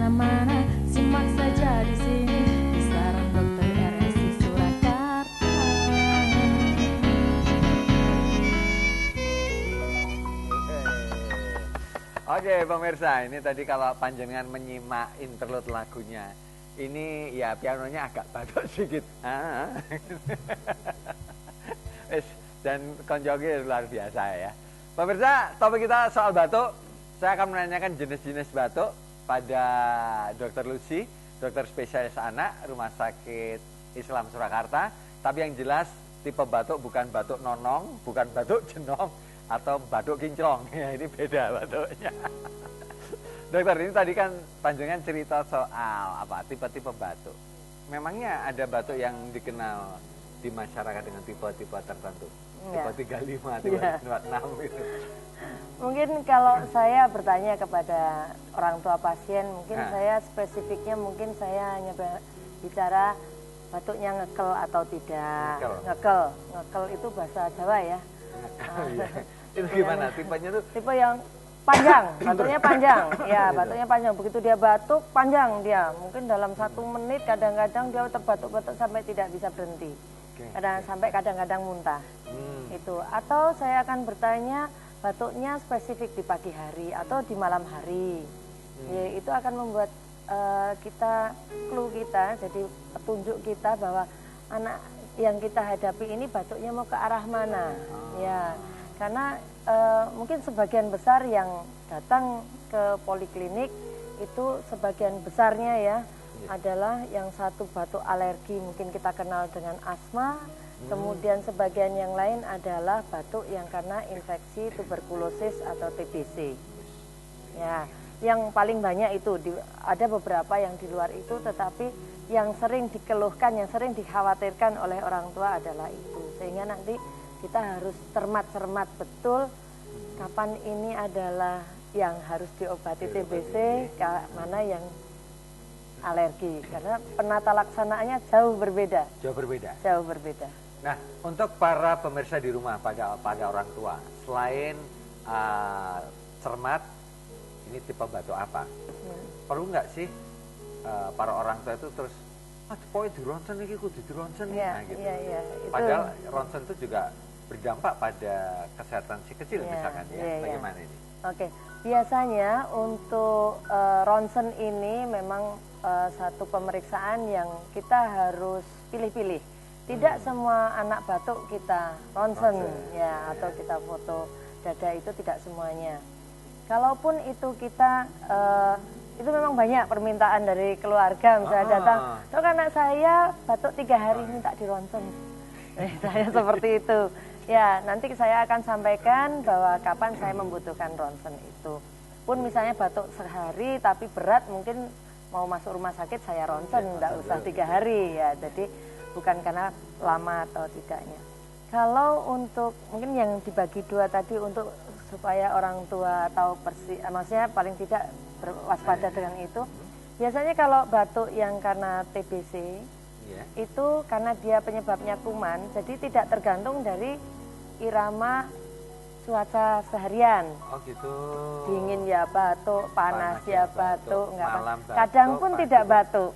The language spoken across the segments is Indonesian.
kemana-mana, simak saja di sini di Saran Dokter RSI Surakarta. Oke pemirsa, ini tadi kalau panjenengan menyimak interlude lagunya, ini ya pianonya agak batuk sedikit. Dan konjoge luar biasa ya. Pemirsa, topik kita soal batuk. Saya akan menanyakan jenis-jenis batuk pada Dr. Lucy, dokter spesialis anak Rumah Sakit Islam Surakarta. Tapi yang jelas tipe batuk bukan batuk nonong, bukan batuk jenong, atau batuk kinclong. Ya, ini beda batuknya. Dokter, ini tadi kan panjenengan cerita soal apa tipe-tipe batuk. Memangnya ada batuk yang dikenal di masyarakat dengan tipe-tipe tertentu? Ya. Tipe 35, tipe 56 itu. Mungkin kalau saya bertanya kepada orang tua pasien, mungkin saya spesifiknya mungkin saya hanya bicara batuknya ngekel atau tidak. Ngekel itu bahasa Jawa ya. Iya. Itu gimana tipenya tuh? Tipe yang panjang, batuknya panjang. Ya, batuknya panjang. Begitu dia batuk, panjang dia. Mungkin dalam 1 menit kadang-kadang dia terbatuk-batuk sampai tidak bisa berhenti. Sampai kadang-kadang muntah. Itu. Atau saya akan bertanya batuknya spesifik di pagi hari atau di malam hari. Ya, itu akan membuat clue kita, jadi petunjuk kita bahwa anak yang kita hadapi ini batuknya mau ke arah mana. Ya, karena mungkin sebagian besar yang datang ke poliklinik itu sebagian besarnya ya adalah yang satu batuk alergi, mungkin kita kenal dengan asma. Kemudian sebagian yang lain adalah batuk yang karena infeksi tuberkulosis atau TBC. Ya, yang paling banyak itu ada beberapa yang di luar itu, tetapi yang sering dikeluhkan, yang sering dikhawatirkan oleh orang tua adalah itu. Sehingga nanti kita harus cermat-cermat betul kapan ini adalah yang harus diobati TBC, mana yang alergi, karena penata laksanaannya jauh berbeda. Jauh berbeda. Nah, untuk para pemirsa di rumah, pada orang tua, selain cermat, ini tipe batuk apa? Perlu nggak sih para orang tua itu terus, pokoknya di ronsen ini kudu di ronsen ya, nah, gitu. Ya, Padahal ronsen itu juga berdampak pada kesehatan si kecil misalkan ya. Bagaimana ini? Oke, biasanya untuk ronsen ini memang satu pemeriksaan yang kita harus pilih-pilih. Tidak semua anak batuk kita ronsen ya, atau kita foto dada, itu tidak semuanya. Kalaupun itu kita itu memang banyak permintaan dari keluarga, misalnya datang, "Dok, anak saya batuk 3 hari minta di ronsen." Saya seperti itu. Ya, nanti saya akan sampaikan bahwa kapan saya membutuhkan ronsen itu. Pun misalnya batuk sehari tapi berat, mungkin mau masuk rumah sakit saya ronsen, enggak usah 3 hari ya. Jadi bukan karena lama atau tidaknya. Kalau untuk mungkin yang dibagi 2 tadi, untuk supaya orang tua tahu persis, maksudnya paling tidak berwaspada dengan itu. Biasanya kalau batuk yang karena TBC itu karena dia penyebabnya kuman, jadi tidak tergantung dari irama cuaca seharian. Oh gitu. Dingin ya batuk, panas ya batuk, enggak batuk, kadang pun tidak batuk.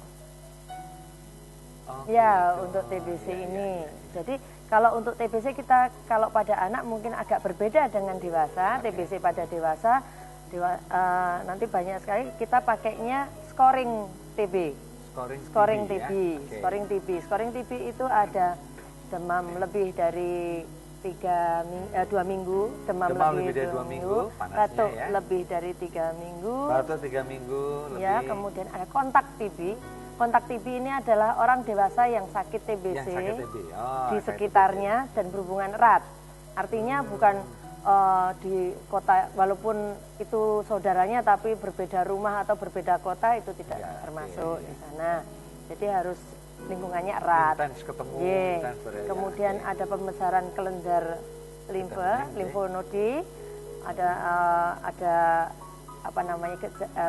Ya, gitu. untuk TBC ini. Jadi kalau untuk TBC kita, kalau pada anak mungkin agak berbeda dengan dewasa. TBC pada dewasa, nanti banyak sekali kita pakainya scoring TB. Scoring TB. Scoring TB itu ada demam lebih dari 2 minggu, demam lebih dari 2 minggu, batuk lebih dari 3 minggu. Batuk 3 minggu lebih. Ya, kemudian ada kontak TB. Kontak TB ini adalah orang dewasa yang sakit TBC di sekitarnya dan berhubungan erat. Artinya bukan di kota, walaupun itu saudaranya tapi berbeda rumah atau berbeda kota, itu tidak termasuk di sana. Jadi harus lingkungannya erat. Kemudian ada pembesaran kelenjar limfonodi, ada apa namanya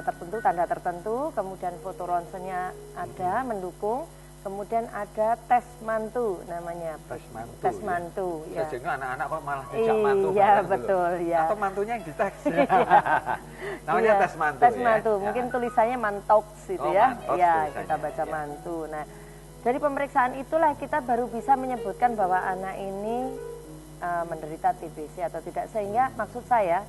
tertentu, tanda tertentu, kemudian foto ronsennya ada mendukung, Kemudian ada tes mantu namanya. Tes mantu. Tes mantu, ya. Sejauh anak-anak kok malah dijak mantu. Iya, betul, ya. Atau mantunya yang dites. Namanya tes mantu. Tes ya? mantu, mungkin tulisannya mantoks gitu ya. Mantoks Ya, tulisannya, kita baca ya. mantu. Nah, dari pemeriksaan itulah kita baru bisa menyebutkan bahwa anak ini menderita TBC atau tidak. Sehingga maksud saya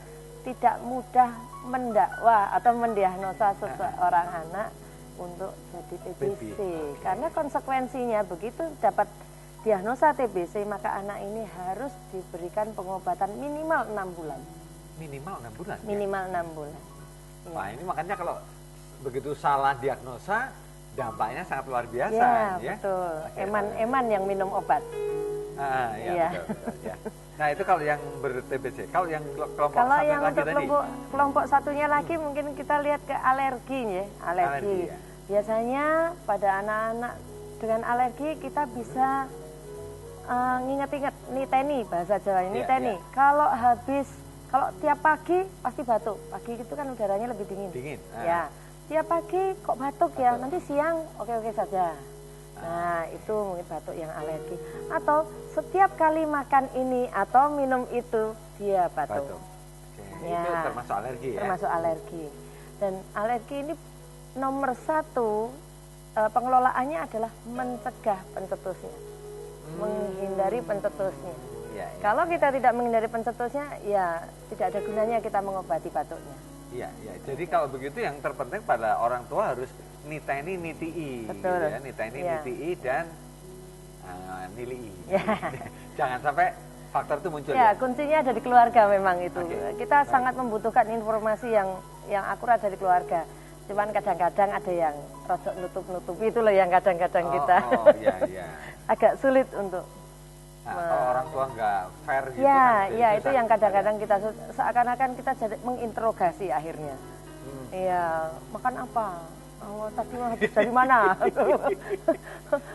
tidak mudah mendakwa atau mendiagnosa seseorang anak untuk jadi TBC. Karena konsekuensinya begitu dapat diagnosa TBC, maka anak ini harus diberikan pengobatan minimal 6 bulan. Minimal 6 bulan? Minimal 6 bulan. Ya. Wah, ini makanya kalau begitu salah diagnosa, dampaknya sangat luar biasa. Ya, betul. Eman-eman yang minum obat. Ya. Betul, ya. Nah, itu kalau yang ber-TBC. Kalau yang kelompok kalau satu yang lagi untuk tadi? kelompok satunya lagi mungkin kita lihat ke alergi ya. Alergi. Ya. Biasanya pada anak-anak dengan alergi kita bisa nginget-inget niteni, bahasa Jawa niteni. Ya. Kalau tiap pagi pasti batuk. Pagi itu kan udaranya lebih dingin. Dingin. Ya. Tiap pagi kok batuk ya. Nanti siang oke-oke saja. Nah, itu mungkin batuk yang alergi. Atau setiap kali makan ini atau minum itu dia batuk. Oke. Ya, itu termasuk alergi ya? Termasuk alergi. Dan alergi ini nomor 1 pengelolaannya adalah mencegah pencetusnya. Menghindari pencetusnya. Ya. Kalau kita tidak menghindari pencetusnya, ya tidak ada gunanya kita mengobati batuknya. Iya. Jadi kalau begitu yang terpenting pada orang tua harus niteni nitii. Betul. Gitu ya. Niteni nitii dan nilii. Ya. Jangan sampai faktor itu muncul. Ya, kuncinya ada di keluarga memang itu. Oke. Kita sangat membutuhkan informasi yang akurat dari keluarga. Cuman kadang-kadang ada yang rodok nutup-nutupi itu loh yang kadang-kadang kita Iya. agak sulit untuk kalau orang tua nggak fair gitu itu yang kadang-kadang kita seakan-akan kita jadi menginterogasi akhirnya. Iya, makan apa? Oh, tadi dari mana?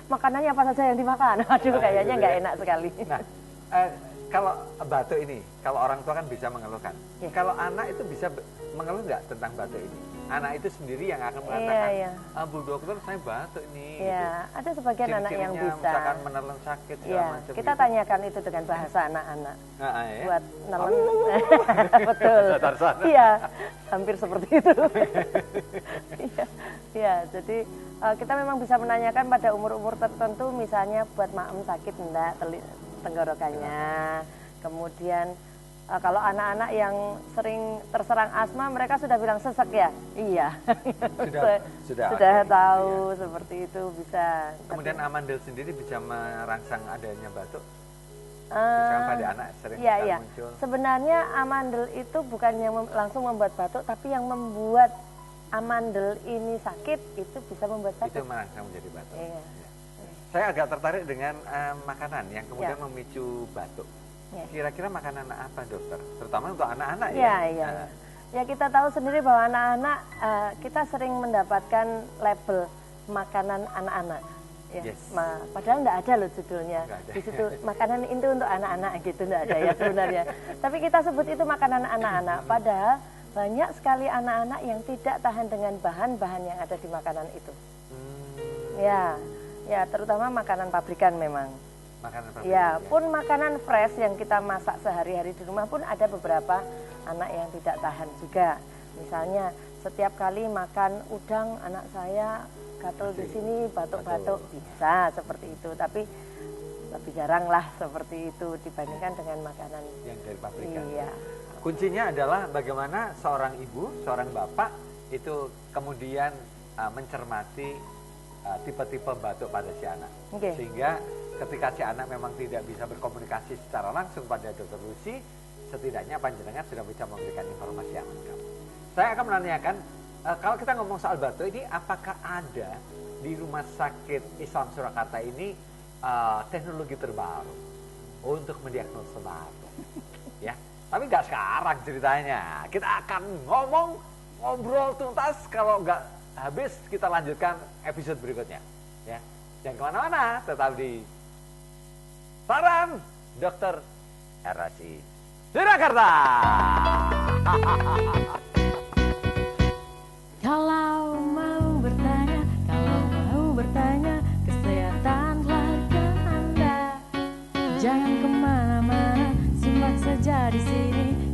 Makanannya apa saja yang dimakan? Aduh, kayaknya nggak enak sekali. Nah, kalau batuk ini, kalau orang tua kan bisa mengeluhkan. Kalau anak itu bisa mengeluh nggak tentang batuk ini? Anak itu sendiri yang akan mengatakan, Bu dokter saya batuk ini. Iya, gitu. ada sebagian anak yang bisa. Misalkan menelan sakit segala macam. Kita gitu. Tanyakan itu dengan bahasa anak-anak. Ya? Buat nelen. Betul. Iya, hampir seperti itu. Iya, jadi kita memang bisa menanyakan pada umur-umur tertentu, misalnya buat maem sakit enggak tenggorokannya. Kemudian kalau anak-anak yang sering terserang asma, mereka sudah bilang sesek ya? Iya. Sudah tahu seperti itu bisa. Kemudian amandel sendiri bisa merangsang adanya batuk? Misalkan pada anak sering muncul. Sebenarnya amandel itu bukan yang langsung membuat batuk, tapi yang membuat amandel ini sakit itu bisa membuat batuk. Itu merangsang menjadi batuk. Iya. Saya agak tertarik dengan makanan yang kemudian memicu batuk. Kira-kira makanan apa dokter? Terutama untuk anak-anak ya? Iya. Ya kita tahu sendiri bahwa anak-anak kita sering mendapatkan label makanan anak-anak. Ya. Yes. Padahal enggak ada loh judulnya. Di situ makanan itu untuk anak-anak gitu, enggak ada ya sebenarnya. Tapi kita sebut itu makanan anak-anak. Padahal banyak sekali anak-anak yang tidak tahan dengan bahan-bahan yang ada di makanan itu. Ya terutama makanan pabrikan memang. Ya, pun makanan fresh yang kita masak sehari-hari di rumah pun ada beberapa anak yang tidak tahan juga. Misalnya setiap kali makan udang anak saya gatel di sini batuk-batuk, bisa seperti itu. Tapi lebih jarang lah seperti itu dibandingkan dengan makanan yang dari pabrikan. Iya. Kuncinya adalah bagaimana seorang ibu, seorang bapak itu kemudian mencermati tipe-tipe batuk pada si anak. Sehingga ketika si anak memang tidak bisa berkomunikasi secara langsung pada Dr. Lucy, setidaknya panjenengan sudah bisa memberikan informasi yang lengkap. Saya akan menanyakan, kalau kita ngomong soal batuk ini, apakah ada di Rumah Sakit Islam Surakarta ini teknologi terbaru untuk mendiagnosa batuk? Ya, tapi nggak sekarang ceritanya. Kita akan ngobrol tuntas, kalau nggak habis kita lanjutkan episode berikutnya. Ya, jangan kemana-mana, tetap di Saran Dokter RSI Surakarta. Kalau mau bertanya, kesehatan kemana-mana, simak saja di sini.